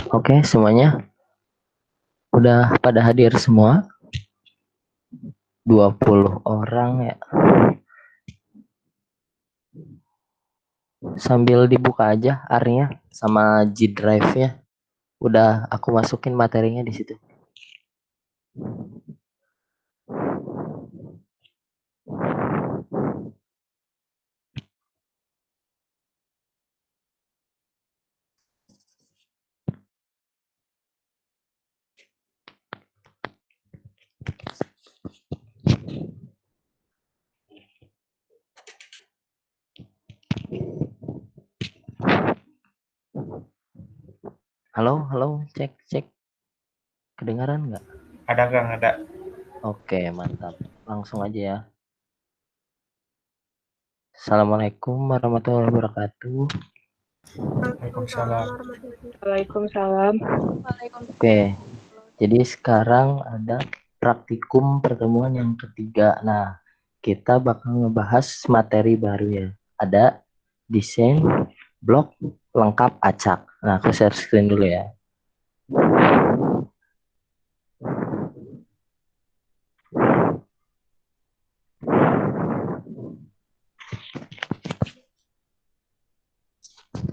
Oke, semuanya udah pada hadir semua? 20 orang ya. Sambil dibuka aja AR-nya sama G Drive-nya. Udah aku masukin materinya di situ. Halo, cek. Kedengaran nggak? Ada Kang, ada. Oke, mantap. Langsung aja ya. Assalamualaikum warahmatullahi wabarakatuh. Waalaikumsalam. Waalaikumsalam. Oke, jadi sekarang ada praktikum pertemuan yang ketiga. Nah, kita bakal ngebahas materi baru ya. Ada desain blok lengkap acak. Nah, aku share screen dulu ya.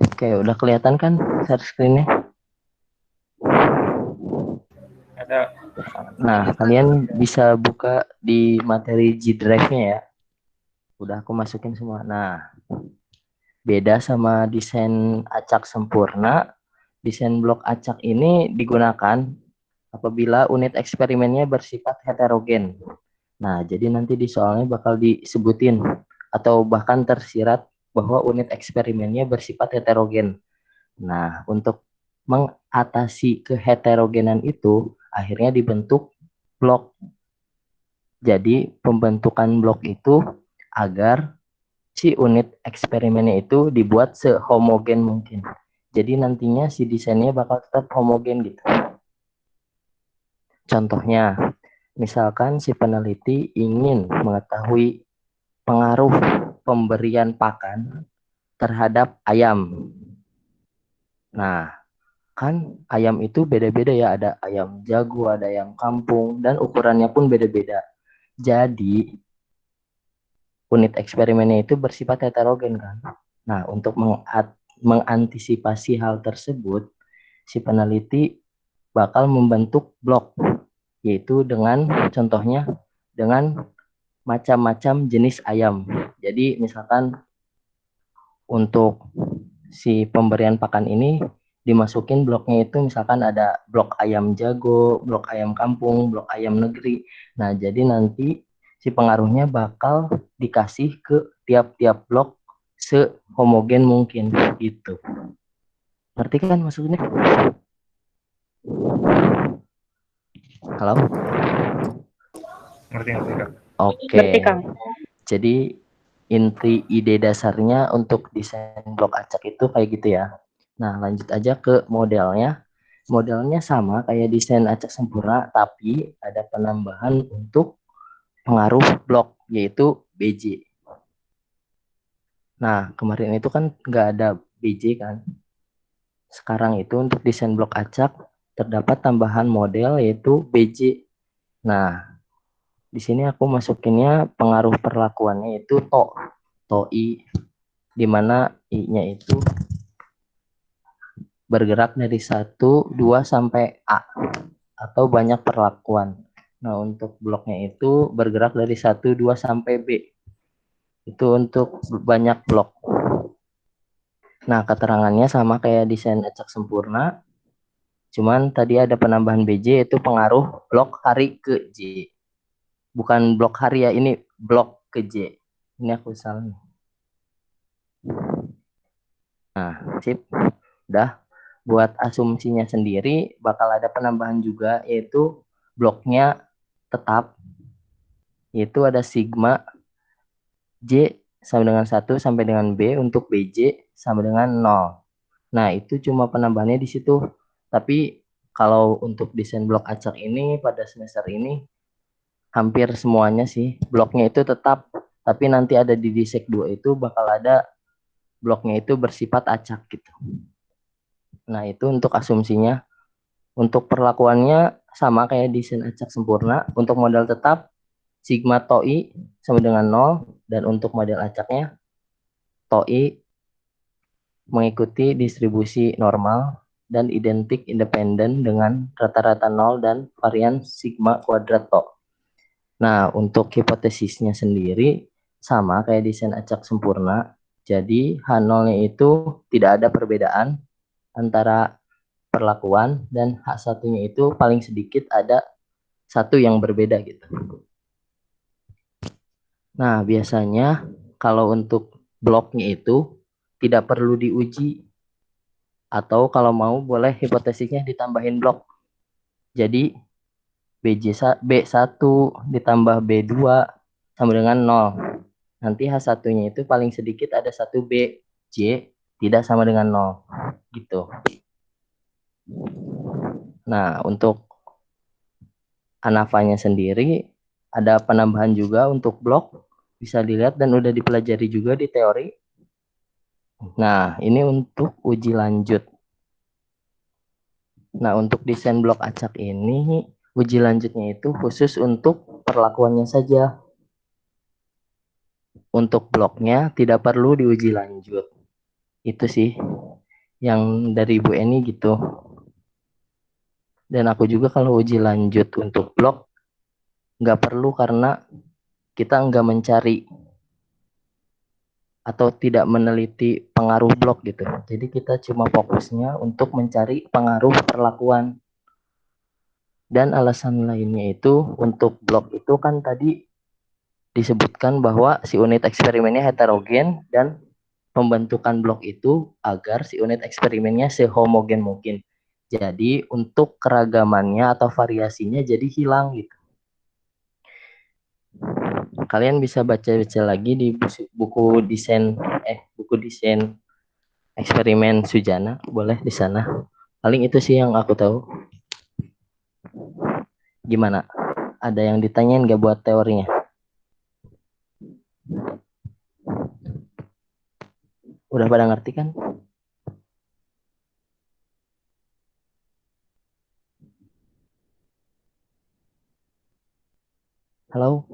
Oke, udah kelihatan kan share screen-nya? Ada. Nah, kalian bisa buka di materi G Drive-nya ya. Udah aku masukin semua. Nah, beda sama desain acak sempurna, desain blok acak ini digunakan apabila unit eksperimennya bersifat heterogen. Nah, jadi nanti di soalnya bakal disebutin atau bahkan tersirat bahwa unit eksperimennya bersifat heterogen. Nah, untuk mengatasi keheterogenan itu, akhirnya dibentuk blok. Jadi, pembentukan blok itu agar si unit eksperimennya itu dibuat sehomogen mungkin. Jadi nantinya si desainnya bakal tetap homogen gitu. Contohnya, misalkan si peneliti ingin mengetahui pengaruh pemberian pakan terhadap ayam. Nah, kan ayam itu beda-beda ya, ada ayam jago, ada ayam kampung, dan ukurannya pun beda-beda. Jadi, unit eksperimennya itu bersifat heterogen kan. Nah, untuk mengantisipasi hal tersebut, si peneliti bakal membentuk blok, yaitu dengan contohnya dengan macam-macam jenis ayam. Jadi misalkan untuk si pemberian pakan ini dimasukin bloknya itu misalkan ada blok ayam jago, blok ayam kampung, blok ayam negeri. Nah, jadi nanti si pengaruhnya bakal dikasih ke tiap-tiap blok sehomogen mungkin gitu. Ngerti kan maksudnya? Halo? Ngerti Kang. Oke. Ngerti, Kang. Jadi inti ide dasarnya untuk desain blok acak itu kayak gitu ya. Nah, lanjut aja ke modelnya. Modelnya sama kayak desain acak sempurna, tapi ada penambahan untuk pengaruh blok, yaitu BJ. Nah, kemarin itu kan nggak ada BJ kan. Sekarang itu untuk desain blok acak terdapat tambahan model yaitu BJ. Nah, di sini aku masukinnya pengaruh perlakuannya itu TOI, di mana I-nya itu bergerak dari 1, 2 sampai A atau banyak perlakuan. Nah, untuk bloknya itu bergerak dari 1, 2 sampai B. Itu untuk banyak blok. Nah, keterangannya sama kayak desain acak sempurna. Cuman tadi ada penambahan BJ yaitu pengaruh blok hari ke J. Bukan blok hari ya, ini blok ke J. Ini aku salah. Nah, sip. Udah. Buat asumsinya sendiri bakal ada penambahan juga yaitu bloknya tetap, yaitu ada sigma J sama dengan 1 sampai dengan B untuk BJ sama dengan 0. Nah, itu cuma penambahannya di situ. Tapi kalau untuk desain blok acak ini pada semester ini hampir semuanya sih bloknya itu tetap, tapi nanti ada di Disek 2 itu bakal ada bloknya itu bersifat acak gitu. Nah, itu untuk asumsinya. Untuk perlakuannya sama kayak desain acak sempurna. Untuk modal tetap, sigma TOI sama dengan 0. Dan untuk model acaknya, TOI mengikuti distribusi normal dan identik independen dengan rata-rata 0 dan varian sigma kuadrat TO. Nah, untuk hipotesisnya sendiri sama kayak desain acak sempurna. Jadi H0-nya itu tidak ada perbedaan antara perlakuan dan H1-nya itu paling sedikit ada satu yang berbeda gitu. Nah, biasanya kalau untuk bloknya itu tidak perlu diuji atau kalau mau boleh hipotesisnya ditambahin blok. Jadi B1 ditambah B2 sama dengan 0. Nanti H1-nya itu paling sedikit ada 1 B, J tidak sama dengan 0. Gitu. Nah, untuk ANAVA-nya sendiri ada penambahan juga untuk blok. Bisa dilihat dan udah dipelajari juga di teori. Nah, ini untuk uji lanjut. Nah, untuk desain blok acak ini, uji lanjutnya itu khusus untuk perlakuannya saja. Untuk bloknya tidak perlu diuji lanjut. Itu sih yang dari Bu Eni gitu. Dan aku juga kalau uji lanjut untuk blok nggak perlu karena kita nggak mencari atau tidak meneliti pengaruh blok gitu. Jadi kita cuma fokusnya untuk mencari pengaruh perlakuan. Dan alasan lainnya itu untuk blok itu kan tadi disebutkan bahwa si unit eksperimennya heterogen dan pembentukan blok itu agar si unit eksperimennya sehomogen mungkin. Jadi untuk keragamannya atau variasinya jadi hilang gitu. Kalian bisa baca-baca lagi di buku desain eksperimen Sujana, boleh di sana. Paling itu sih yang aku tahu. Gimana? Ada yang ditanyain nggak buat teorinya? Udah pada ngerti kan? Halo?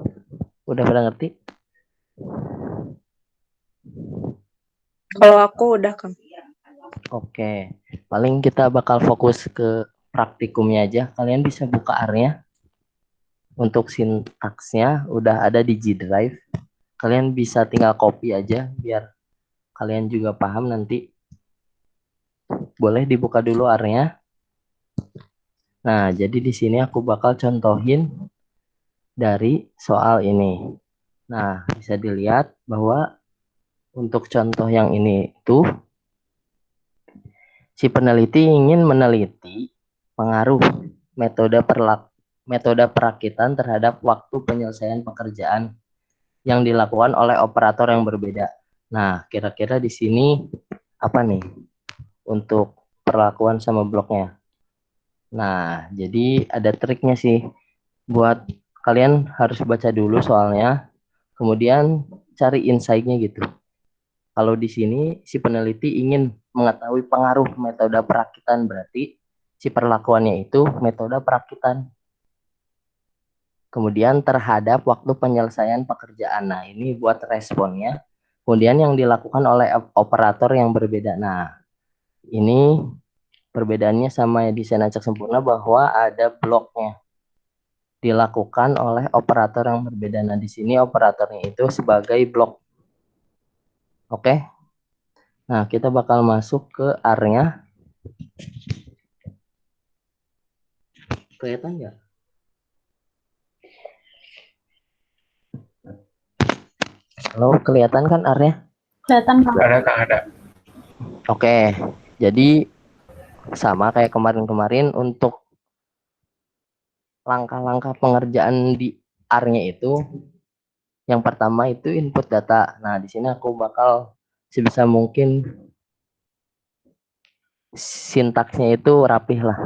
Udah pada ngerti? Kalau aku udah, Kang. Oke. Paling kita bakal fokus ke praktikumnya aja. Kalian bisa buka R-nya. Untuk sintaksnya udah ada di G Drive. Kalian bisa tinggal copy aja biar kalian juga paham nanti. Boleh dibuka dulu R-nya. Nah, jadi di sini aku bakal contohin dari soal ini. Nah, bisa dilihat bahwa untuk contoh yang ini tuh si peneliti ingin meneliti pengaruh metode perakitan terhadap waktu penyelesaian pekerjaan yang dilakukan oleh operator yang berbeda. Nah, kira-kira di sini apa nih untuk perlakuan sama bloknya? Nah, jadi ada triknya sih. Buat kalian harus baca dulu soalnya, kemudian cari insight-nya gitu. Kalau di sini si peneliti ingin mengetahui pengaruh metode perakitan, berarti si perlakuannya itu metode perakitan. Kemudian terhadap waktu penyelesaian pekerjaan. Nah, ini buat responnya. Kemudian yang dilakukan oleh operator yang berbeda. Nah, ini perbedaannya sama desain acak sempurna bahwa ada bloknya dilakukan oleh operator yang berbeda. Nah, di sini operatornya itu sebagai blok. Oke. Nah, kita bakal masuk ke R-nya. Kelihatan nggak? Halo, kelihatan kan R-nya? Kelihatan, Kang. Ada Kang, ada. Oke. Jadi sama kayak kemarin-kemarin untuk langkah-langkah pengerjaan di R-nya itu yang pertama itu input data. Nah, di sini aku bakal sebisa mungkin sintaksnya itu rapih lah.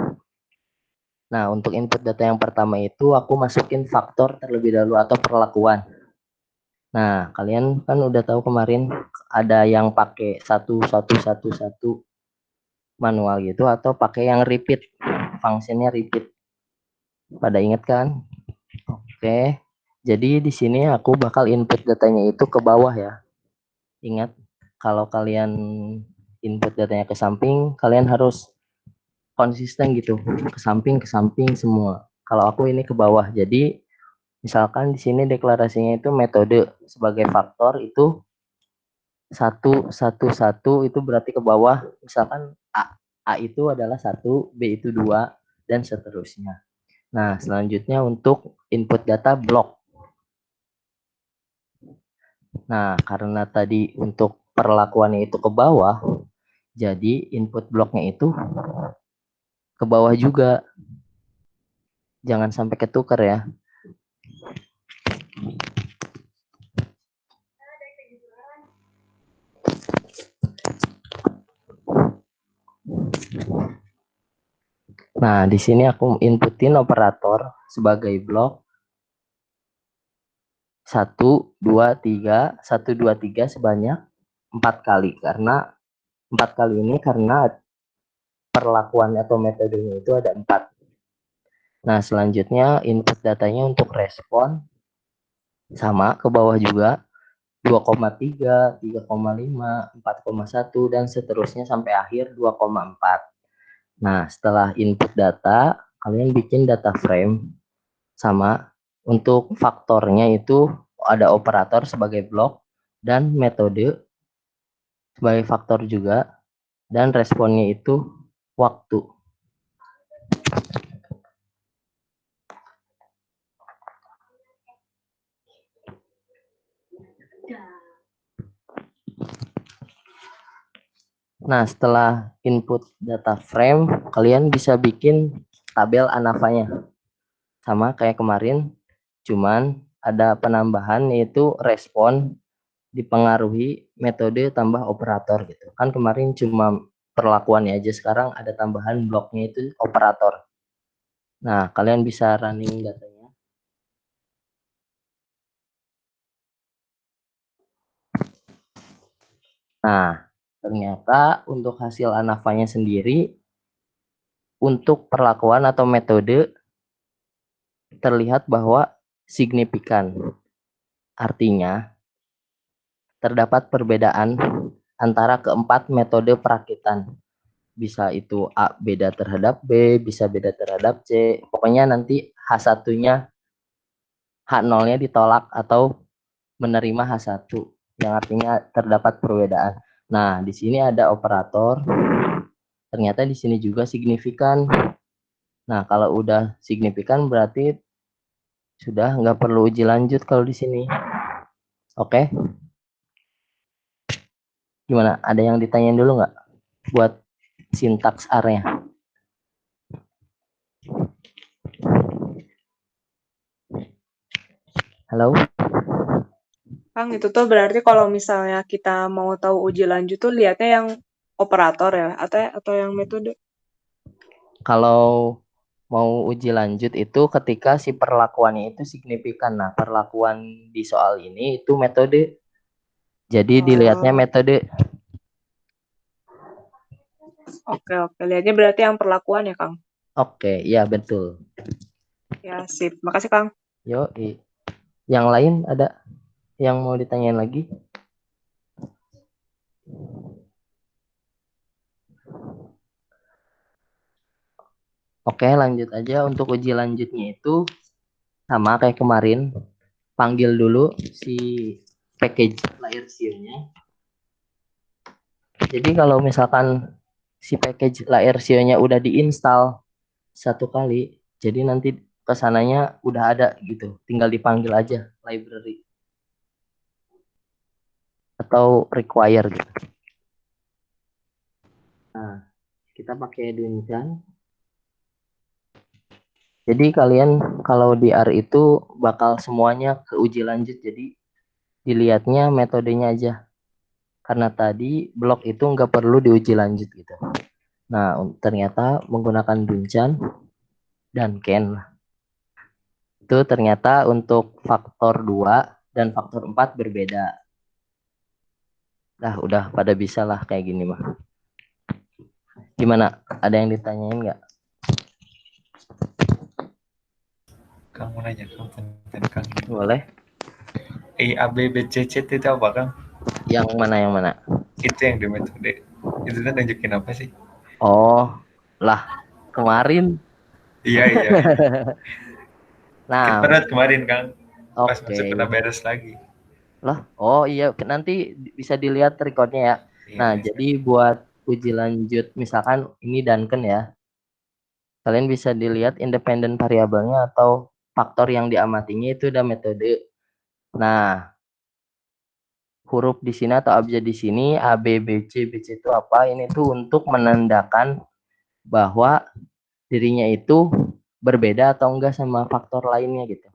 Nah, untuk input data yang pertama itu aku masukin faktor terlebih dahulu atau perlakuan. Nah, kalian kan udah tahu kemarin ada yang pakai 1111. manual gitu atau pakai yang repeat, fungsinya repeat. Pada ingat kan? Oke. Jadi di sini aku bakal input datanya itu ke bawah ya. Ingat, kalau kalian input datanya ke samping, kalian harus konsisten gitu, ke samping semua. Kalau aku ini ke bawah. Jadi misalkan di sini deklarasinya itu metode sebagai faktor itu 1 1 1 itu berarti ke bawah. Misalkan A itu adalah 1, B itu 2 dan seterusnya. Nah, selanjutnya untuk input data blok. Nah, karena tadi untuk perlakuannya itu ke bawah, jadi input bloknya itu ke bawah juga. Jangan sampai ketukar ya. Nah, di sini aku inputin operator sebagai blok 1, 2, 3, 1, 2, 3 sebanyak 4 kali. Karena 4 kali ini karena perlakuan atau metodenya itu ada 4. Nah, selanjutnya input datanya untuk respon sama ke bawah juga 2,3, 3,5, 4,1 dan seterusnya sampai akhir 2,4. Nah, setelah input data, kalian bikin data frame sama untuk faktornya itu ada operator sebagai blok dan metode sebagai faktor juga dan responnya itu waktu. Nah, setelah input data frame, kalian bisa bikin tabel ANAVA-nya. Sama kayak kemarin, cuman ada penambahan yaitu respon dipengaruhi metode tambah operator gitu. Kan kemarin cuma perlakuannya aja, sekarang ada tambahan bloknya itu operator. Nah, kalian bisa running datanya. Nah, ternyata untuk hasil ANAVA-nya sendiri untuk perlakuan atau metode terlihat bahwa signifikan. Artinya, terdapat perbedaan antara keempat metode perakitan. Bisa itu A beda terhadap B, bisa beda terhadap C. Pokoknya nanti H1-nya, H0-nya ditolak atau menerima H1, yang artinya terdapat perbedaan. Nah, di sini ada operator. Ternyata di sini juga signifikan. Nah, kalau udah signifikan berarti sudah nggak perlu uji lanjut kalau di sini. Oke? Gimana? Ada yang ditanyain dulu nggak? Buat sintaks R-nya. Halo? Kang, itu tuh berarti kalau misalnya kita mau tahu uji lanjut tuh lihatnya yang operator ya, atau yang metode? Kalau mau uji lanjut itu ketika si perlakuannya itu signifikan. Nah, perlakuan di soal ini itu metode. Jadi dilihatnya metode. Oke. Lihatnya berarti yang perlakuan ya, Kang? Oke, ya betul. Ya, sip. Makasih, Kang. Yo, yang lain ada yang mau ditanyain lagi? Oke, lanjut aja. Untuk uji lanjutnya itu sama kayak kemarin. Panggil dulu si package Laercio-nya. Jadi kalau misalkan si package Laercio-nya udah diinstal 1 kali, jadi nanti kesananya udah ada gitu. Tinggal dipanggil aja library atau require gitu. Nah, kita pakai Dungeon. Jadi kalian kalau di R itu bakal semuanya ke uji lanjut. Jadi dilihatnya metodenya aja. Karena tadi blok itu nggak perlu diuji lanjut gitu. Nah, ternyata menggunakan Dungeon dan Ken. Itu ternyata untuk faktor 2 dan faktor 4 berbeda. Nah, udah pada bisa lah kayak gini mah. Gimana? Ada yang ditanyain nggak? Kang mau nanya, Kang punten Kang. Boleh. A B B C C itu apa Kang? Yang mana yang mana? Itu yang di metode. Itu kan nunjukin apa sih? Oh, lah kemarin. Iya iya iya. Kita Nah, pernah kemarin Kang. Pas oke. masuk kena beres lagi. Lah, oh iya, nanti bisa dilihat recordnya ya. Iya Nah, bisa. jadi buat uji lanjut, misalkan ini Duncan ya, kalian bisa dilihat independen variabelnya atau faktor yang diamatinya itu udah metode. Nah, huruf di sini atau abjad di sini A, B, B, C, B, C itu apa? Ini tuh untuk menandakan bahwa dirinya itu berbeda atau enggak sama faktor lainnya gitu.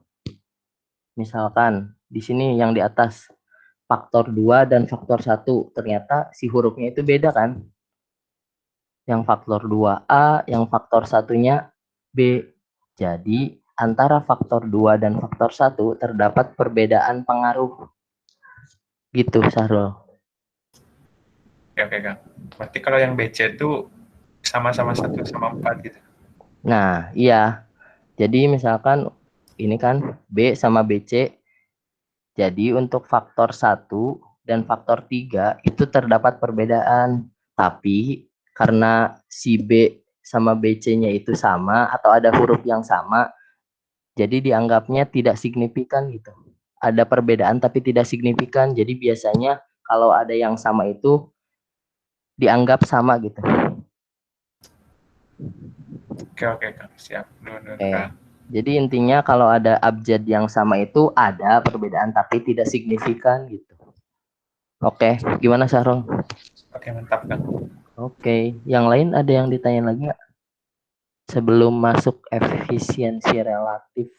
Misalkan di sini yang di atas faktor 2 dan faktor 1 ternyata si hurufnya itu beda kan? Yang faktor 2A, yang faktor satunya B. Jadi antara faktor 2 dan faktor 1 terdapat perbedaan pengaruh. Gitu, Sahrul. Oke Kang. Berarti kalau yang B C itu sama-sama 1 sama 4 gitu. Nah, iya. Jadi misalkan ini kan B sama BC. Jadi untuk faktor 1 dan faktor 3 itu terdapat perbedaan. Tapi karena si B sama BC-nya itu sama atau ada huruf yang sama, jadi dianggapnya tidak signifikan gitu. Ada perbedaan tapi tidak signifikan. Jadi biasanya kalau ada yang sama itu dianggap sama gitu. Oke Kang. Siap. Nun Oke. Kang. Jadi intinya kalau ada abjad yang sama itu ada perbedaan tapi tidak signifikan gitu. Oke, gimana Sahrul? Oke mantap Kang. Oke, yang lain ada yang ditanya lagi nggak? Sebelum masuk efisiensi relatif.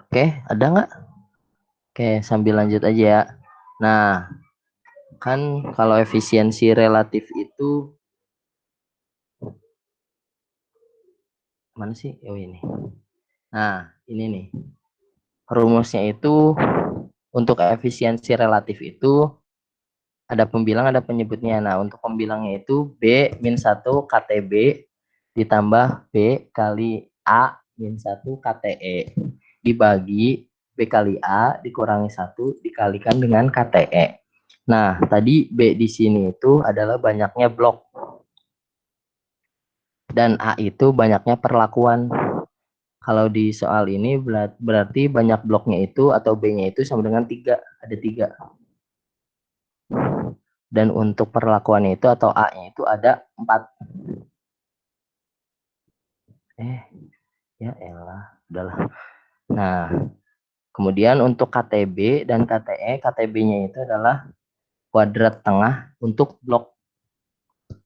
Oke, ada nggak? Oke, sambil lanjut aja ya. Nah, kan kalau efisiensi relatif itu mana sih? Oh ini. Nah, ini nih. Rumusnya itu untuk efisiensi relatif itu ada pembilang, ada penyebutnya. Nah, untuk pembilangnya itu B min 1 KTB ditambah B kali A min 1 KTE dibagi B kali A dikurangi 1 dikalikan dengan KTE. Nah, tadi B di sini itu adalah banyaknya blok dan A itu banyaknya perlakuan. Kalau di soal ini berarti banyak bloknya itu atau B-nya itu sama dengan 3, ada 3. Dan untuk perlakuannya itu atau A-nya itu ada 4. Ya elah, udahlah. Nah, kemudian untuk KTB dan KTE, KTB-nya itu adalah kuadrat tengah untuk blok.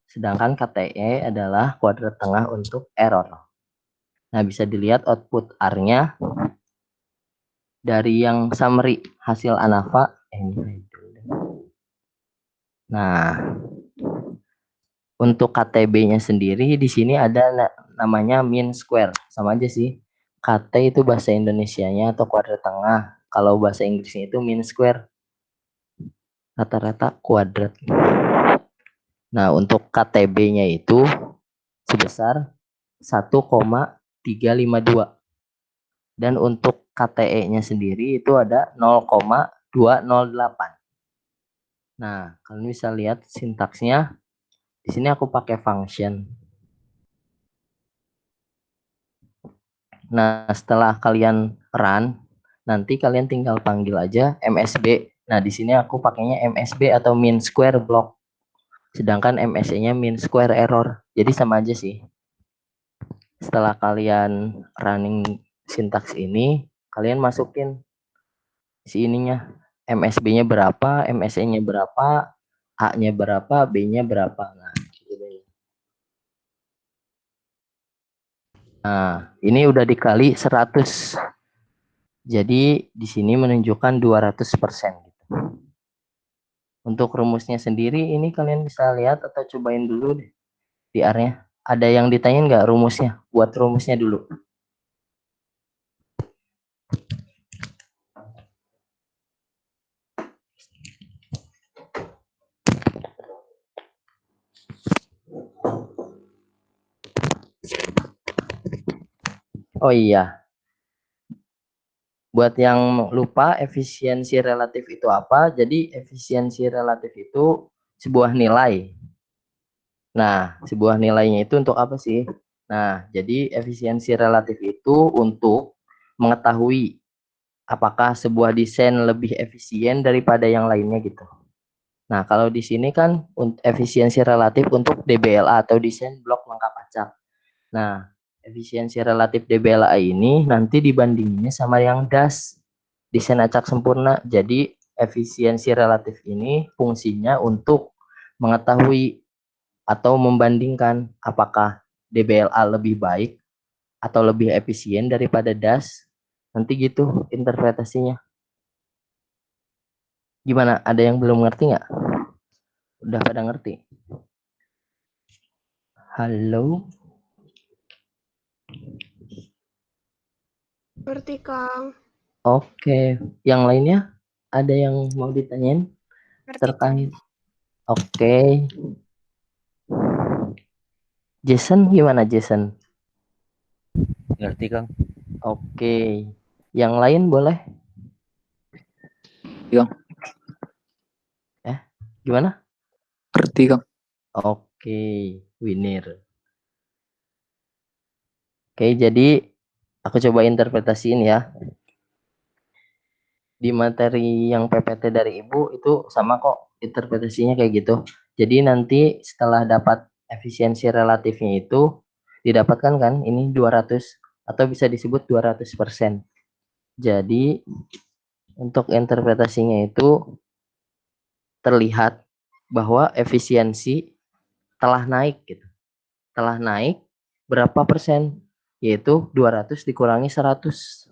Sedangkan KTE adalah kuadrat tengah untuk error. Nah, bisa dilihat output R-nya dari yang summary hasil ANAVA. Nah, untuk KTB-nya sendiri di sini ada namanya mean square. Sama aja sih. KT itu bahasa Indonesianya atau kuadrat tengah. Kalau bahasa Inggrisnya itu mean square. Rata-rata kuadrat. Nah, untuk KTB-nya itu sebesar 1,352. Dan untuk KTE-nya sendiri itu ada 0,208. Nah, kalian bisa lihat sintaksnya. Di sini aku pakai function. Nah, setelah kalian run, nanti kalian tinggal panggil aja MSB. Nah, di sini aku pakainya MSB atau mean square block. Sedangkan MSE-nya mean square error. Jadi sama aja sih. Setelah kalian running sintaks ini, kalian masukin si ininya. MSB-nya berapa, MSE-nya berapa, A-nya berapa, B-nya berapa. Nah, gitu deh. Nah, ini udah dikali 100. Jadi di sini menunjukkan 200% gitu. Untuk rumusnya sendiri ini kalian bisa lihat atau cobain dulu deh di R-nya. Ada yang ditanyain nggak rumusnya? Buat rumusnya dulu. Oh iya, buat yang lupa efisiensi relatif itu apa? Jadi efisiensi relatif itu sebuah nilai. Nah, sebuah nilainya itu untuk apa sih? Nah, jadi efisiensi relatif itu untuk mengetahui apakah sebuah desain lebih efisien daripada yang lainnya gitu. Nah, kalau di sini kan efisiensi relatif untuk DBLA atau desain blok lengkap acak. Nah, efisiensi relatif DBLA ini nanti dibandinginnya sama yang DAS, desain acak sempurna. Jadi, efisiensi relatif ini fungsinya untuk mengetahui atau membandingkan apakah DBLA lebih baik atau lebih efisien daripada DAS. Nanti gitu interpretasinya. Gimana? Ada yang belum ngerti nggak? Udah pada ngerti? Halo? Ngerti, Kang. Oke. Yang lainnya? Ada yang mau ditanyain Ngerti, Kang. terkait? Oke. Jason gimana Jason? Ngerti, Kang. Oke. Yang lain boleh? Kang. Gimana? Ngerti, Kang. Oke, Winner. Oke, jadi aku coba interpretasiin ya. Di materi yang PPT dari Ibu itu sama kok interpretasinya kayak gitu. Jadi nanti setelah dapat efisiensi relatifnya itu didapatkan kan ini 200 atau bisa disebut 200%. Jadi untuk interpretasinya itu terlihat bahwa efisiensi telah naik gitu. Telah naik berapa persen? Yaitu 200 dikurangi 100.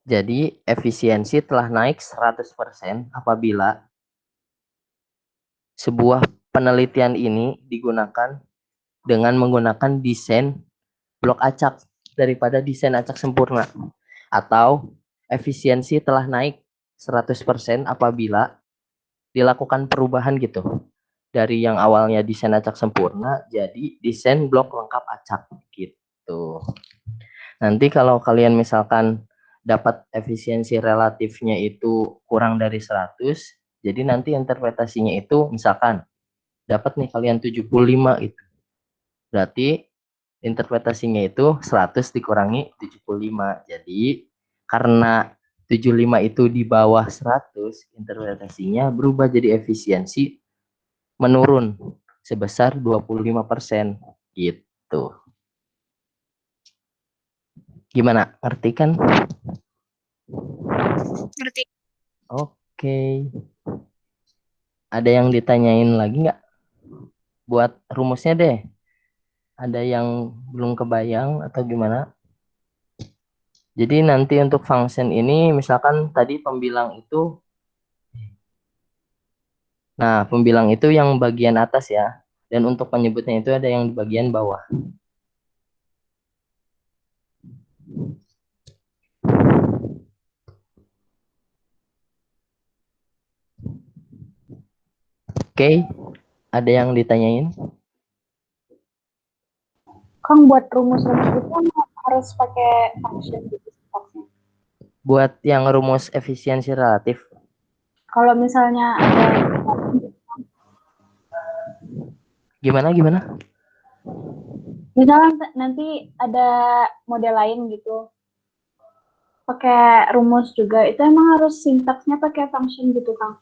Jadi efisiensi telah naik 100% apabila sebuah penelitian ini digunakan dengan menggunakan desain blok acak daripada desain acak sempurna. Atau efisiensi telah naik 100% apabila dilakukan perubahan gitu. Dari yang awalnya desain acak sempurna jadi desain blok lengkap acak gitu. Nanti kalau kalian misalkan dapat efisiensi relatifnya itu kurang dari 100, jadi nanti interpretasinya itu misalkan dapat nih kalian 75 itu. Berarti interpretasinya itu 100 dikurangi 75. Jadi karena 75 itu di bawah 100, interpretasinya berubah jadi efisiensi menurun sebesar 25% gitu. Gimana? Ngerti kan? Ngerti. Oke. Ada yang ditanyain lagi nggak? Buat rumusnya deh. Ada yang belum kebayang atau gimana? Jadi nanti untuk function ini misalkan tadi pembilang itu, nah pembilang itu yang bagian atas ya. Dan untuk penyebutnya itu ada yang di bagian bawah. Oke, ada yang ditanyain? Kang, buat rumus-rumus itu harus pakai function gitu sintaksnya. Buat yang rumus efisiensi relatif. Kalau misalnya ada Gimana? misalnya nanti ada model lain gitu, pakai rumus juga, itu emang harus sintaksnya pakai function gitu, Kang?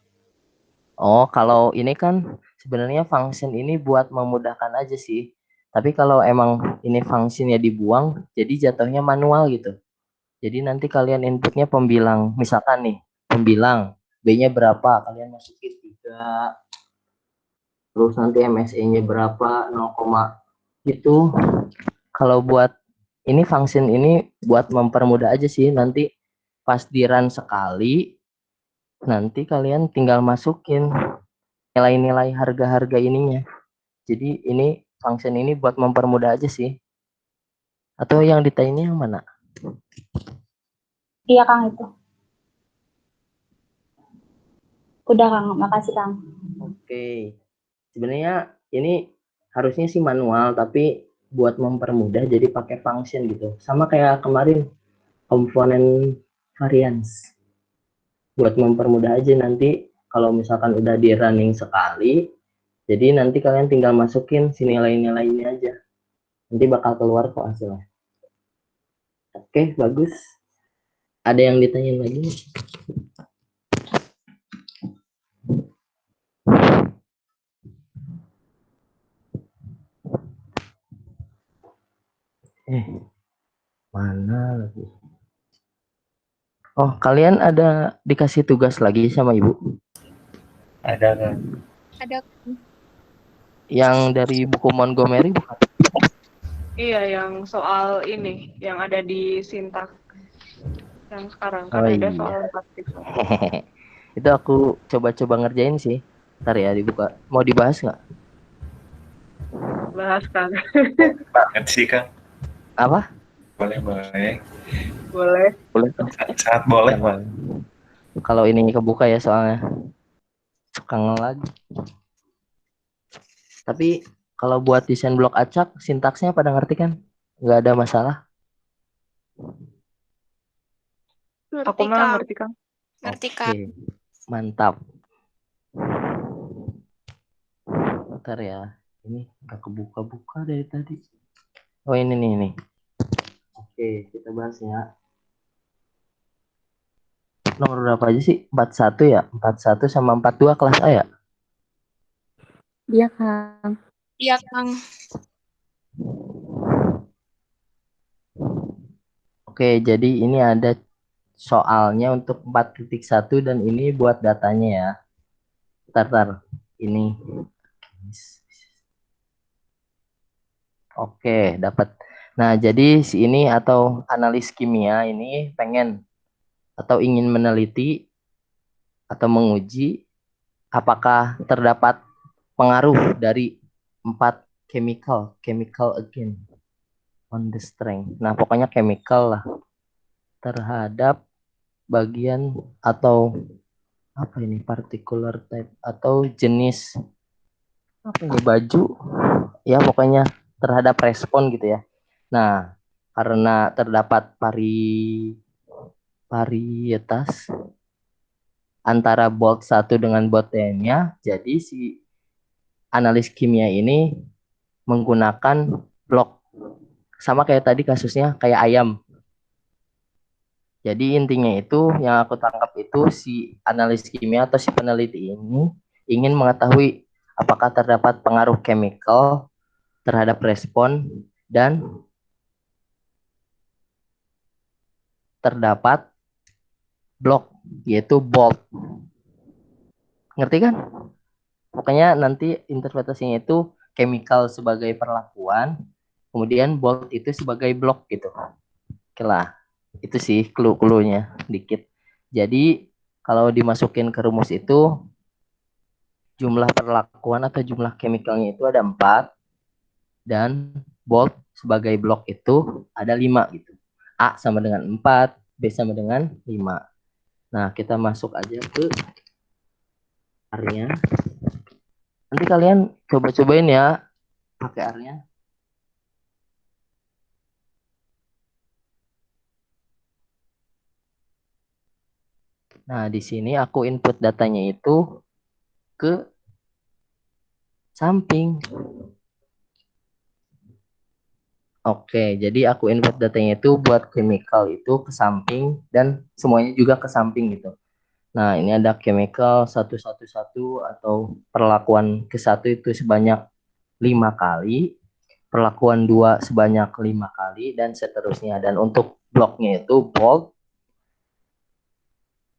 Oh, kalau ini kan sebenarnya function ini buat memudahkan aja sih. Tapi kalau emang ini fungsinya dibuang, jadi jatuhnya manual gitu. Jadi nanti kalian inputnya pembilang. Misalkan nih, pembilang B-nya berapa, kalian masukin 3. Terus nanti MSE-nya berapa, 0, gitu. Kalau buat ini function ini buat mempermudah aja sih. Nanti pas di run sekali, nanti kalian tinggal masukin nilai-nilai harga-harga ininya. Jadi ini function ini buat mempermudah aja sih. Atau yang ditanya yang mana? Iya, Kang, itu. Udah, Kang. Makasih, Kang. Oke. Sebenarnya ini harusnya sih manual, tapi buat mempermudah jadi pakai function gitu. Sama kayak kemarin komponen variance. Buat mempermudah aja nanti kalau misalkan udah di running sekali, jadi nanti kalian tinggal masukin si nilai-nilainya aja. Nanti bakal keluar kok hasilnya. Oke, bagus. Ada yang ditanyain lagi? Mana lagi? Oh, kalian ada dikasih tugas lagi sama ibu? Ada kan? Ada Yang dari buku Montgomery bukan? Iya, yang soal ini, yang ada di sintak yang sekarang kan Oh ada iya. soal praktik. Itu aku coba-coba ngerjain sih. Ntar ya dibuka. Mau dibahas nggak? Bahas kan. Banget sih Kang. Apa? Boleh. Boleh. Boleh. Sangat boleh Pak. Kalau ini kebuka ya soalnya. Suka ngelag. Tapi kalau buat desain blok acak, sintaksnya pada ngerti kan? Nggak ada masalah. Aku ngerti mah Kang. ngerti kan. Ngerti Oke, Kang. mantap. Bentar ya. Ini nggak kebuka-buka dari tadi. Oh ini nih. Oke, kita bahas ya. Nomor berapa aja sih? 41 ya? 41 sama 42 kelas A ya? Iya, Kang. Iya Kang. Oke, jadi ini ada soalnya untuk 4.1 dan ini buat datanya ya. Tar. Ini. Oke, dapat. Nah, jadi si ini atau analis kimia ini pengen atau ingin meneliti atau menguji apakah terdapat pengaruh dari 4 chemical again on the strength. Nah, pokoknya chemical lah terhadap bagian atau apa ini particular type atau jenis apa ini baju ya pokoknya terhadap respon gitu ya. Nah, karena terdapat varietas antara bolt 1 dengan bolt lainnya, jadi si analis kimia ini menggunakan blok sama kayak tadi kasusnya kayak ayam. Jadi intinya itu yang aku tangkap itu si analis kimia atau si peneliti ini ingin mengetahui apakah terdapat pengaruh chemical terhadap respon dan terdapat blok yaitu bolt. Ngerti kan? Pokoknya nanti interpretasinya itu chemical sebagai perlakuan, kemudian bolt itu sebagai blok gitu. Oke lah, itu sih clue-cluenya dikit. Jadi kalau dimasukin ke rumus itu jumlah perlakuan atau jumlah chemicalnya itu ada 4 dan bolt sebagai blok itu ada 5 gitu. A sama dengan 4, B sama dengan 5. Nah, kita masuk aja ke R-nya. Nanti kalian coba-cobain ya pakai R-nya. Nah, di sini aku input datanya itu ke samping. Oke, jadi aku input datanya itu buat chemical itu ke samping dan semuanya juga ke samping gitu. Nah, ini ada chemical 111 atau perlakuan ke 1 itu sebanyak 5 kali, perlakuan 2 sebanyak 5 kali, dan seterusnya. Dan untuk bloknya itu bolt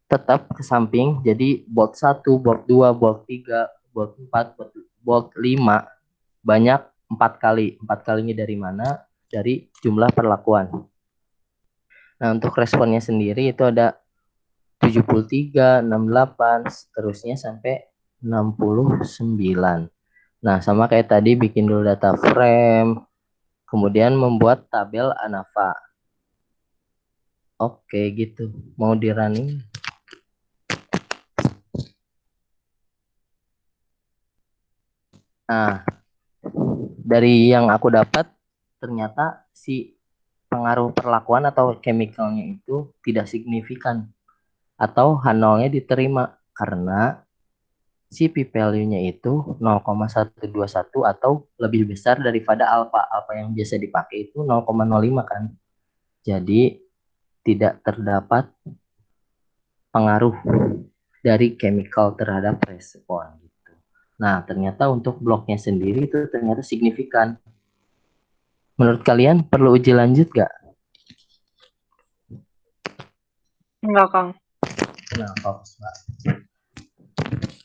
tetap ke samping, jadi bolt 1, bolt 2, bolt 3, bolt 4, bolt 5, banyak 4 kali. 4 kalinya dari mana? Dari jumlah perlakuan. Nah, untuk responnya sendiri itu ada 73, 68, seterusnya sampai 69. Nah, sama kayak tadi bikin dulu data frame, kemudian membuat tabel ANAVA. Oke, gitu. Mau di running? Nah, dari yang aku dapat ternyata si pengaruh perlakuan atau chemicalnya itu tidak signifikan atau H0-nya diterima karena si p-value-nya itu 0,121 atau lebih besar daripada alfa. Alfa yang biasa dipakai itu 0,05 kan. Jadi tidak terdapat pengaruh dari chemical terhadap respon gitu. Nah, ternyata untuk bloknya sendiri itu ternyata signifikan. Menurut kalian perlu uji lanjut gak? Enggak, Kang. Nah, fokus, Mbak.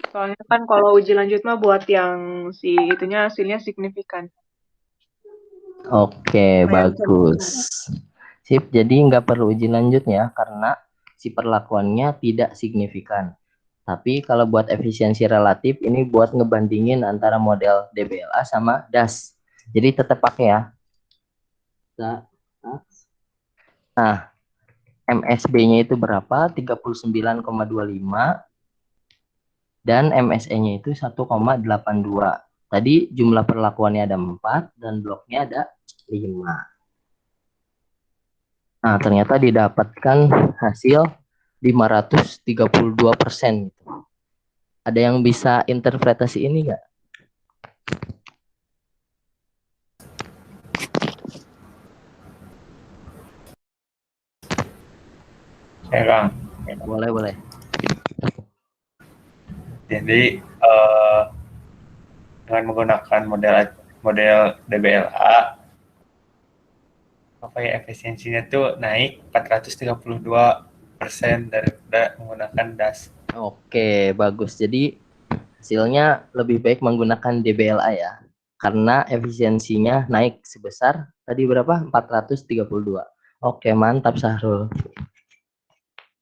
Soalnya kan kalau uji lanjut mah buat yang si itunya hasilnya signifikan. Oke, Lumayan bagus. Sip, jadi nggak perlu uji lanjut ya, karena si perlakuannya tidak signifikan. Tapi kalau buat efisiensi relatif, ini buat ngebandingin antara model DBLA sama DAS. Jadi tetap pakai ya. Nah, MSB-nya itu berapa? 39,25 dan MSE-nya itu 1,82. Tadi jumlah perlakuannya ada 4 dan bloknya ada 5. Nah, ternyata didapatkan hasil 532%. Ada yang bisa interpretasi ini nggak? Ya Kang. Boleh, boleh. Jadi dengan menggunakan model DBLA, apa ya, efisiensinya tuh naik 432% daripada menggunakan DAS. Oke, bagus. Jadi hasilnya lebih baik menggunakan DBLA ya. Karena efisiensinya naik sebesar tadi berapa? 432. Oke, mantap Sahrul.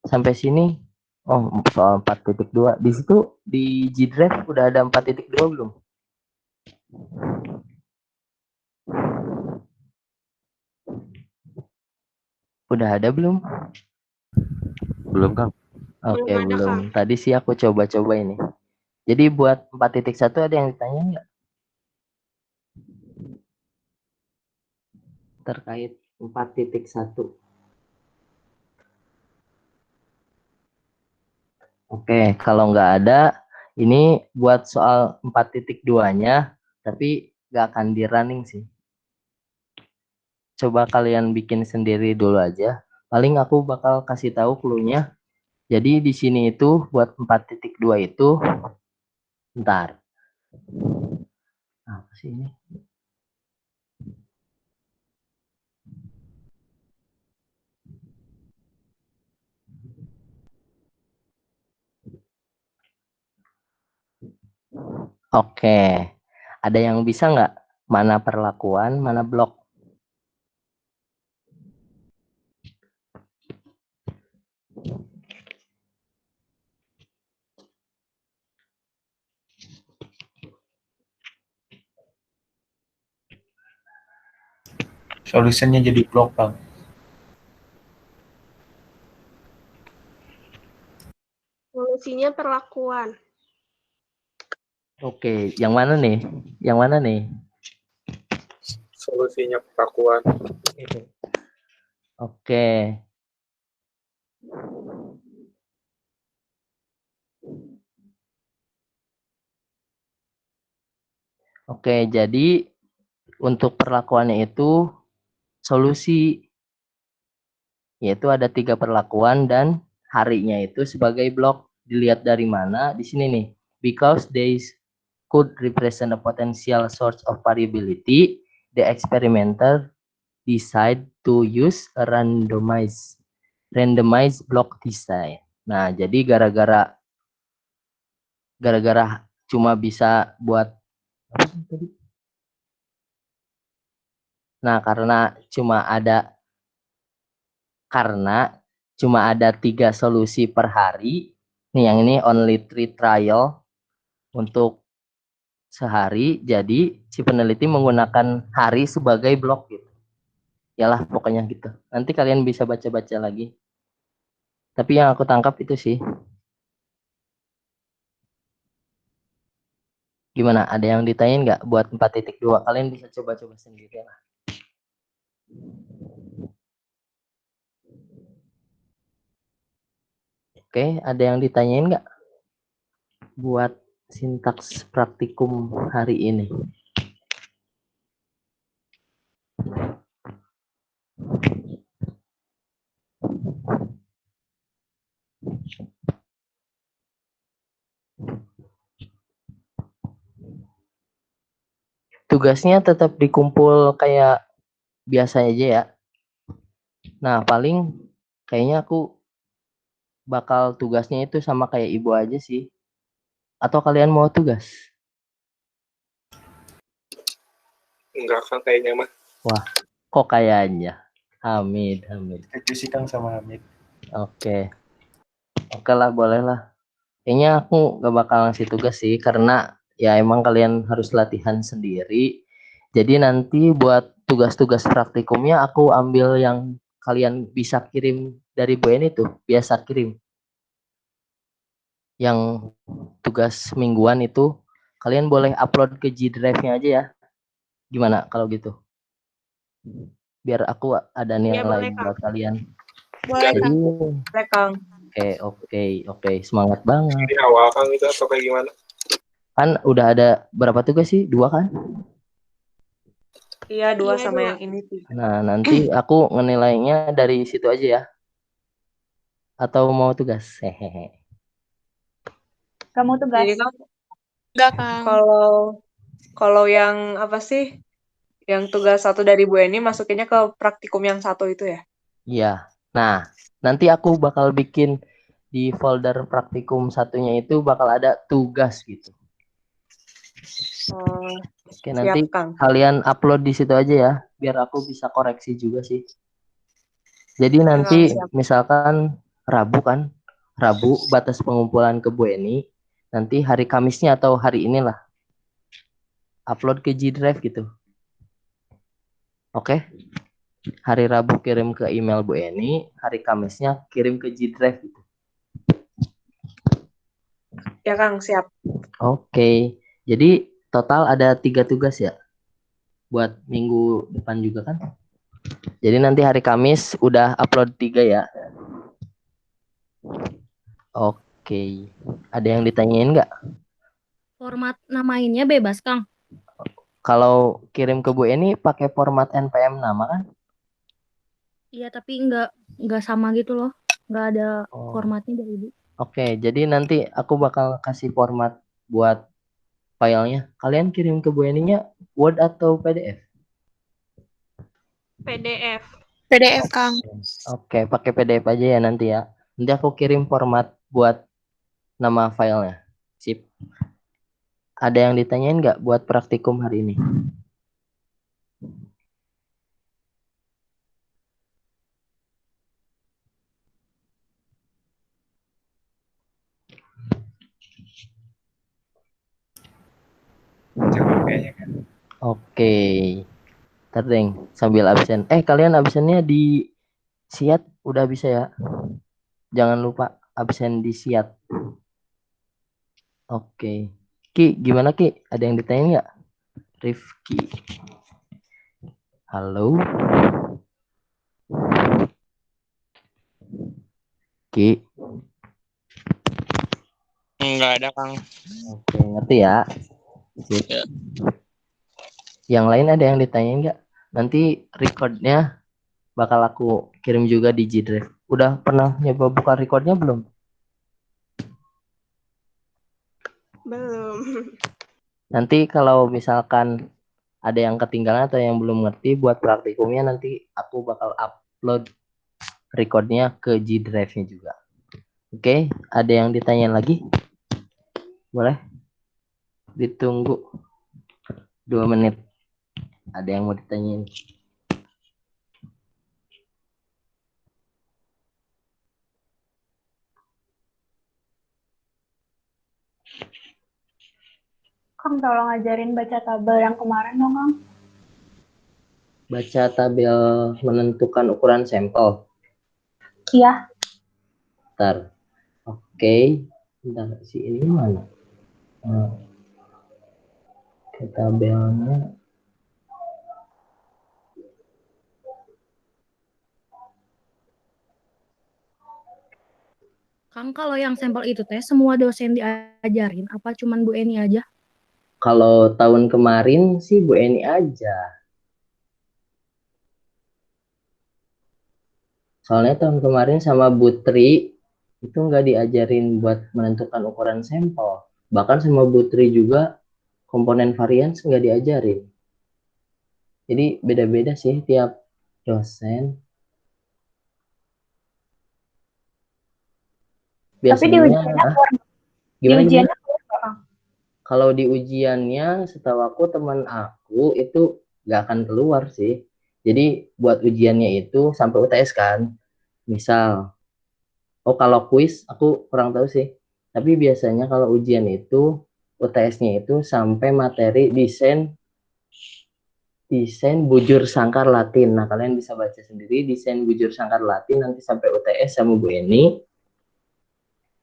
Sampai sini. Oh, soal 4.2. Di situ di G-Drive udah ada 4.2 belum? Udah ada belum? Belum, Kang. Oke, Belum ada, belum. Kang. Tadi sih aku coba-coba ini. Jadi buat 4.1 ada yang ditanya nggak? Terkait 4.1. Oke, kalau nggak ada, ini buat soal 4.2-nya, tapi nggak akan di running sih. Coba kalian bikin sendiri dulu aja. Paling aku bakal kasih tahu clue-nya. Jadi di sini itu buat 4.2 itu, bentar. Apa sih ini? Oke, ada yang bisa nggak? Mana perlakuan, mana blok? Solusinya jadi blok, Bang. Solusinya perlakuan. Oke, yang mana nih? Yang mana nih? Solusinya perlakuan. Oke. Oke, jadi untuk perlakuannya itu solusi, yaitu ada 3 perlakuan dan harinya itu sebagai blok. Dilihat dari mana? Di sini nih. Because they could represent a potential source of variability, the experimenter decide to use a randomized block design. Nah, jadi gara-gara cuma bisa buat karena cuma ada 3 solusi per hari. Nih yang ini only 3 trial untuk sehari. Jadi si peneliti menggunakan hari sebagai blok gitu. Yalah pokoknya gitu. Nanti kalian bisa baca-baca lagi. Tapi yang aku tangkap itu sih. Gimana? Ada yang ditanyain nggak buat 4.2? Kalian bisa coba-coba sendiri lah. Oke, ada yang ditanyain nggak buat sintaks praktikum hari ini? Tugasnya tetap dikumpul kayak biasa aja ya. Nah, paling kayaknya aku bakal tugasnya itu sama kayak ibu aja sih. Atau kalian mau tugas? Enggak kan kayaknya mah. Wah, kok kayaknya? Hamid. Setuju sih Kang sama Hamid. Oke lah, boleh lah. Kayaknya aku gak bakal ngasih tugas sih, karena ya emang kalian harus latihan sendiri. Jadi nanti buat tugas-tugas praktikumnya aku ambil yang kalian bisa kirim dari Bu Eni tuh, biasa kirim. Yang tugas mingguan itu kalian boleh upload ke G Drive-nya aja ya. Gimana kalau gitu? Biar aku ada nilai boleh, Kang. buat kalian. Boleh, Jadi, Kang. Boleh, Kang. oke, semangat banget. Di awal kan itu atau kayak gimana? Kan udah ada berapa tugas sih? 2 kan? Iya, 2 Iya, sama 2. yang ini 3. Nah, nanti aku ngenilainya dari situ aja ya. Atau mau tugas? Hehehe. Kamu tugas. Jadi kan Enggak, Kang. kalau yang apa sih? Yang tugas 1 dari Bu Eni masukinnya ke praktikum yang 1 itu ya? Iya. Nah, nanti aku bakal bikin di folder praktikum satunya itu bakal ada tugas gitu. Oh, Oke, nanti siap, Kang. kalian upload di situ aja ya, biar aku bisa koreksi juga sih. Jadi nanti siap. misalkan Rabu kan, Rabu batas pengumpulan ke Bu Eni, nanti hari Kamisnya atau hari inilah upload ke G Drive gitu. Oke? Hari Rabu kirim ke email Bu Eni, hari Kamisnya kirim ke G Drive gitu. Ya, Kang, siap. Oke. Jadi total ada 3 tugas ya. Buat minggu depan juga kan. Jadi nanti hari Kamis udah upload 3 ya. Oke. Ada yang ditanyain nggak? Format namainnya bebas, Kang. Kalau kirim ke Bu Eni pakai format NPM nama kan? Iya, tapi nggak sama gitu loh. Nggak ada formatnya dari Ibu. Oke, jadi nanti aku bakal kasih format buat filenya. Kalian kirim ke Bu Eninya Word atau PDF? PDF. PDF, Kang. Oke, pakai PDF aja ya nanti ya. Nanti aku kirim format buat nama filenya. Sip. Ada yang ditanyain nggak buat praktikum hari ini? Jawab kayaknya kan. Oke. Terdeng sambil absen. Kalian absennya di Siat udah bisa ya? Jangan lupa absen di Siat. Oke. Ki, gimana Ki? Ada yang ditanyain nggak? Rifki. Halo. Ki. Enggak ada, Kang. Oke, ngerti ya. Sip. Ya. Yang lain ada yang ditanyain nggak? Nanti recordnya bakal aku kirim juga di G Drive. Udah pernah nyoba buka recordnya belum? Belum. Nanti kalau misalkan ada yang ketinggalan atau yang belum ngerti buat praktikumnya, nanti aku bakal upload recordnya ke G Drive-nya juga. Oke, ada yang ditanyain lagi? Boleh? Ditunggu 2 menit. Ada yang mau ditanyain? Kang, tolong ajarin baca tabel yang kemarin dong, Kang. Baca tabel menentukan ukuran sampel. Iya. Oke. Bentar, si ini mana? Di tabelnya Kang, kalau yang sampel itu teh semua dosen diajarin apa cuman Bu Eni aja? kalau tahun kemarin sih Bu Eni aja. Soalnya tahun kemarin sama Bu Tri itu nggak diajarin buat menentukan ukuran sampel. Bahkan sama Bu Tri juga komponen varians nggak diajarin. Jadi beda-beda sih tiap dosen. Tapi di Biasanya ujiannya keluar, di gimana? ujiannya keluar nggak, Kang? Kalau di ujiannya setahu aku teman aku itu nggak akan keluar sih. Jadi buat ujiannya itu sampai UTS kan. Misal, oh kalau kuis aku kurang tahu sih. Tapi biasanya kalau ujian itu UTS-nya itu sampai materi desain bujur sangkar Latin. Nah, kalian bisa baca sendiri desain bujur sangkar Latin nanti sampai UTS sama Bu Eni.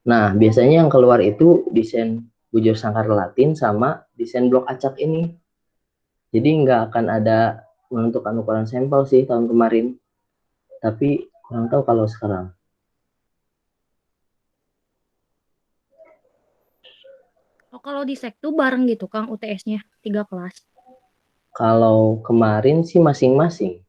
Nah, biasanya yang keluar itu desain bujur sangkar Latin sama desain blok acak ini. Jadi nggak akan ada menentukan ukuran sampel sih tahun kemarin. Tapi kurang tahu kalau sekarang. Oh, kalau di Sektu bareng gitu Kang UTS-nya 3 kelas. Kalau kemarin sih masing-masing.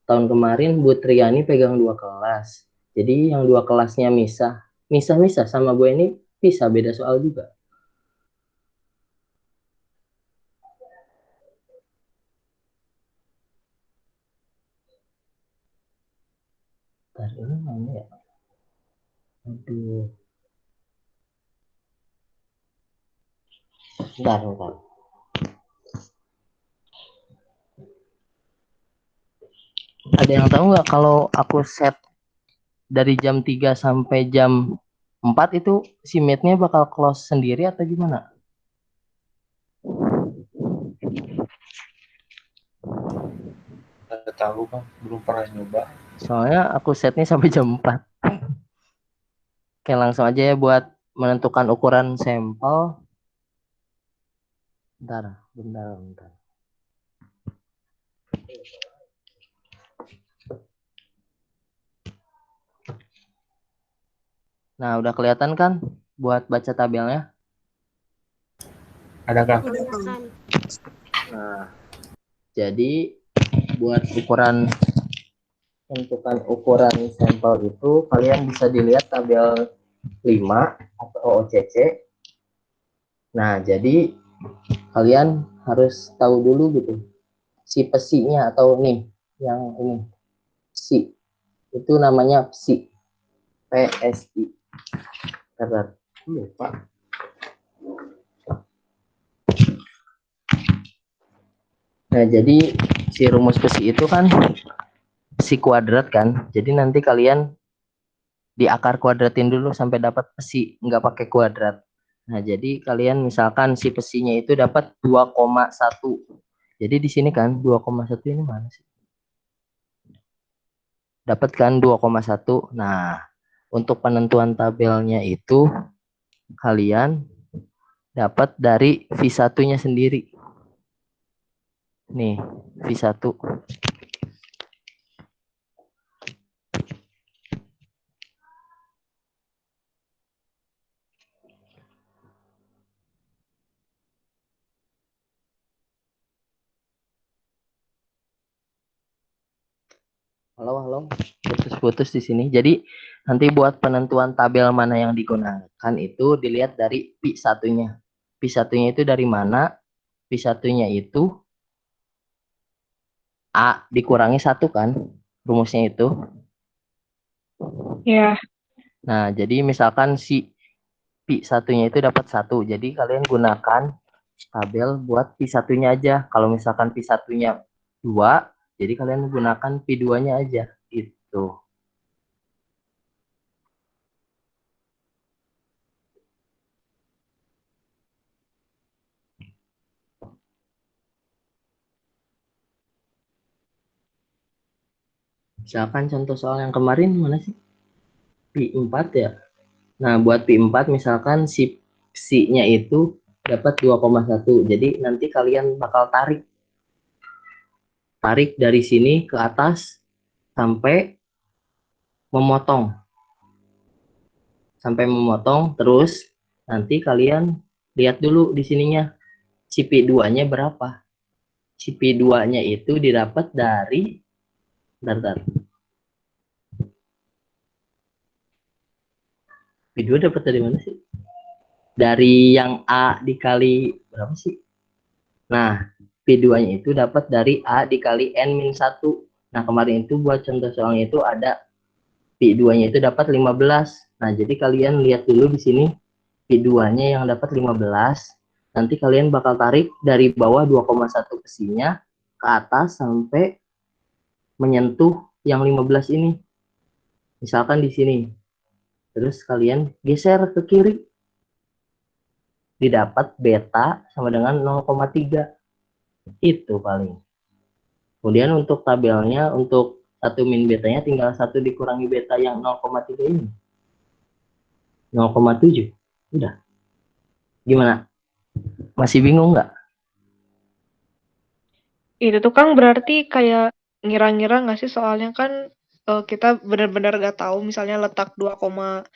Tahun kemarin Bu Triani pegang 2 kelas. Jadi yang 2 kelasnya misah. Misah-misah sama Bu Eni bisa beda soal juga. Bentar, ini mana ya? Aduh. Bentar. Ada yang tahu nggak kalau aku set dari jam 3 sampai jam 4 itu si meet-nya bakal close sendiri atau gimana? Nggak tahu Bang, belum pernah nyoba. Soalnya aku setnya sampai jam 4. Oke, langsung aja ya buat menentukan ukuran sampel. Bentar. Nah, udah kelihatan kan buat baca tabelnya? Ada Kang? Udah kan. Nah, jadi buat menentukan ukuran sampel itu kalian bisa dilihat tabel 5 atau OOCC. Nah, jadi kalian harus tahu dulu gitu si pesinya atau nih yang ini psi itu namanya psi, PSI. Bentar, lupa. Nah, jadi si rumus psi itu kan psi kuadrat kan. Jadi nanti kalian di akar kuadratin dulu sampai dapat psi, nggak pakai kuadrat. Nah, jadi kalian misalkan si pesinya itu dapat 2,1. Jadi di sini kan 2,1 ini mana sih? Dapat kan 2,1. Nah, untuk penentuan tabelnya itu kalian dapat dari V1-nya sendiri. Nih, V1. Halo. Putus-putus di sini. Jadi nanti buat penentuan tabel mana yang digunakan itu dilihat dari P1-nya. P1-nya itu dari mana? P1-nya itu A dikurangi 1 kan? Rumusnya itu. Ya. Nah, jadi misalkan si P1-nya itu dapat 1. Jadi kalian gunakan tabel buat P1-nya aja. Kalau misalkan P1-nya 2, jadi kalian gunakan P2-nya aja. Itu. Misalkan contoh soal yang kemarin mana sih? P4 ya. Nah, buat P4 misalkan si nya itu dapat 2,1. Jadi nanti kalian bakal tarik dari sini ke atas sampai memotong. Terus nanti kalian lihat dulu di sininya si P2-nya berapa. Si P2-nya itu didapat dari P2 dapat dari mana sih? Dari yang A dikali berapa sih? Nah, P2-nya itu dapat dari A dikali N-1. Nah, kemarin itu buat contoh soalnya itu ada P2-nya itu dapat 15. Nah, jadi kalian lihat dulu di sini P2-nya yang dapat 15. Nanti kalian bakal tarik dari bawah 2,1 besinya ke atas sampai menyentuh yang 15 ini. Misalkan di sini. Terus kalian geser ke kiri. Didapat beta sama dengan 0,3. Itu paling. Kemudian untuk tabelnya, untuk 1 min betanya tinggal 1 dikurangi beta yang 0,3 ini. 0,7. Udah. Gimana? Masih bingung nggak? Itu tuh Kang berarti kayak ngira-ngira nggak sih, soalnya kan kita benar-benar nggak tahu misalnya letak 2,11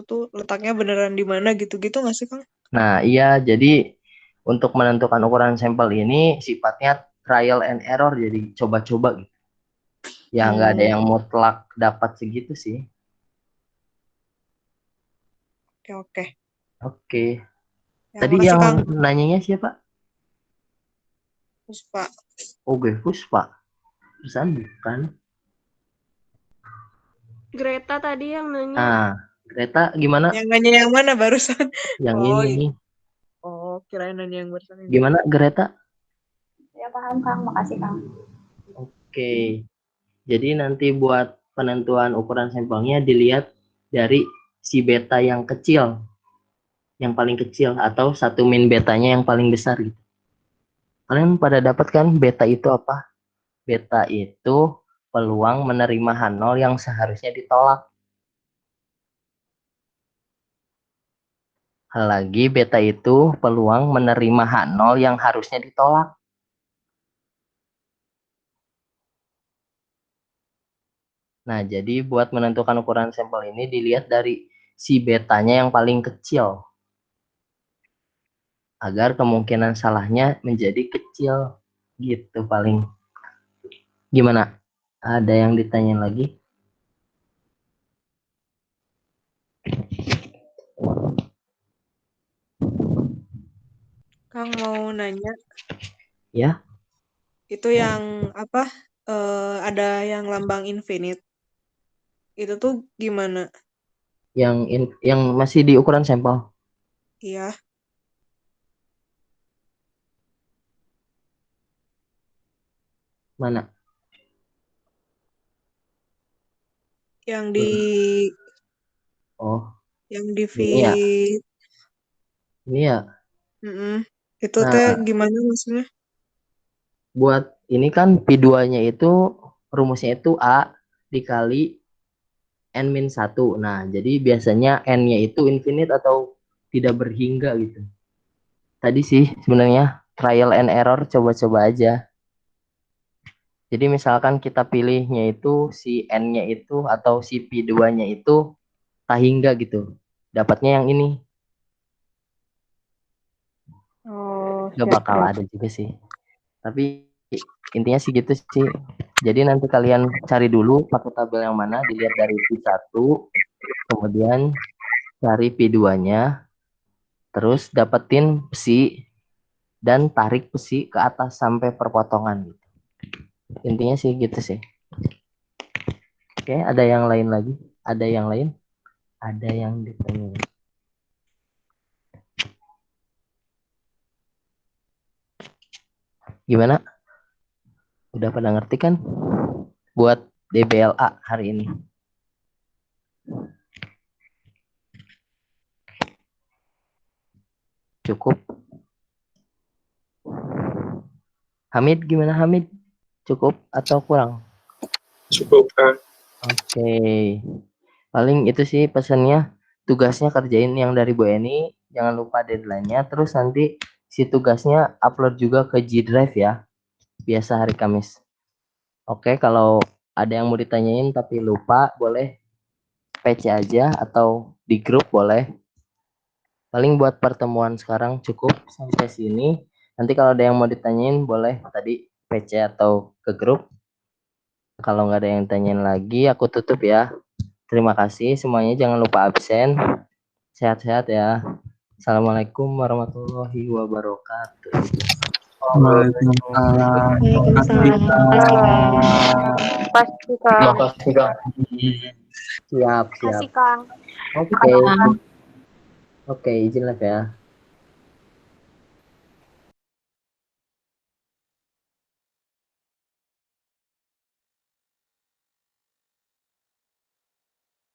tuh letaknya beneran di mana gitu-gitu nggak sih Kang? Nah, iya, jadi untuk menentukan ukuran sampel ini sifatnya trial and error, jadi coba-coba gitu. Ya, nggak ada yang mutlak dapat segitu sih. Oke. Oke. Ya, Tadi makasih yang Kang. nanyanya siapa? Puspa. Oke, Puspa. Pesan bukan? Greta tadi yang nanya. Nah, Greta gimana? Yang nanya yang mana barusan? Yang Oh, ini. Oh, kirain nanya yang barusan ini. Gimana, Greta? Ya paham Kang, makasih Kang. Oke. Jadi nanti buat penentuan ukuran sampelnya dilihat dari si beta yang kecil. Yang paling kecil atau 1 min betanya yang paling besar gitu. Kalian pada dapat kan beta itu apa? Beta itu peluang menerima H0 yang seharusnya ditolak. Hal lagi, beta itu peluang menerima H0 yang harusnya ditolak. Nah, jadi buat menentukan ukuran sampel ini dilihat dari si betanya yang paling kecil. Agar kemungkinan salahnya menjadi kecil. Gitu paling. Gimana? Ada yang ditanya lagi? Kang mau nanya. Ya. Itu yang apa? Ada yang lambang infinite. Itu tuh gimana? Yang masih di ukuran sampel. Iya. Mana? Yang di Oh, yang di ini ya. Ini ya. Itu Nah, teh gimana maksudnya? buat ini kan P2-nya itu rumusnya itu A dikali N-1. Nah, jadi biasanya N-nya itu infinite atau tidak berhingga gitu. Tadi sih sebenarnya trial and error, coba-coba aja. Jadi misalkan kita pilihnya itu si N-nya itu atau si P2-nya itu tak hingga gitu. Dapatnya yang ini. Oh, Gak bakal ada juga sih. Tapi intinya sih gitu sih. Jadi nanti kalian cari dulu pakai tabel yang mana, dilihat dari P1, kemudian cari P2-nya, terus dapetin besi dan tarik besi ke atas sampai perpotongan. Intinya sih gitu sih. Oke, ada yang lain lagi? Ada yang lain? Ada yang ditanya. Gimana? Udah pada ngerti kan? Buat DBLA hari ini. Cukup. Hamid gimana Hamid? Cukup atau kurang? Cukup Kang. Oke. Paling itu sih pesannya. Tugasnya kerjain yang dari Bu Eni. jangan lupa deadline-nya. Terus nanti si tugasnya upload juga ke G Drive ya. Biasa hari Kamis. Oke, kalau ada yang mau ditanyain tapi lupa, boleh PC aja atau di grup boleh. Paling buat pertemuan sekarang cukup sampai sini. Nanti kalau ada yang mau ditanyain boleh tadi PC atau ke grup. Kalau nggak ada yang tanyain lagi, aku tutup ya. Terima kasih semuanya, jangan lupa absen. Sehat-sehat ya. Assalamualaikum warahmatullahi wabarakatuh. Waalaikumsalam. Waalaikumsalam. Pasti Kang. Makasih, Kang. Siap. Kasih Kang. Oke. Oke, izin live ya.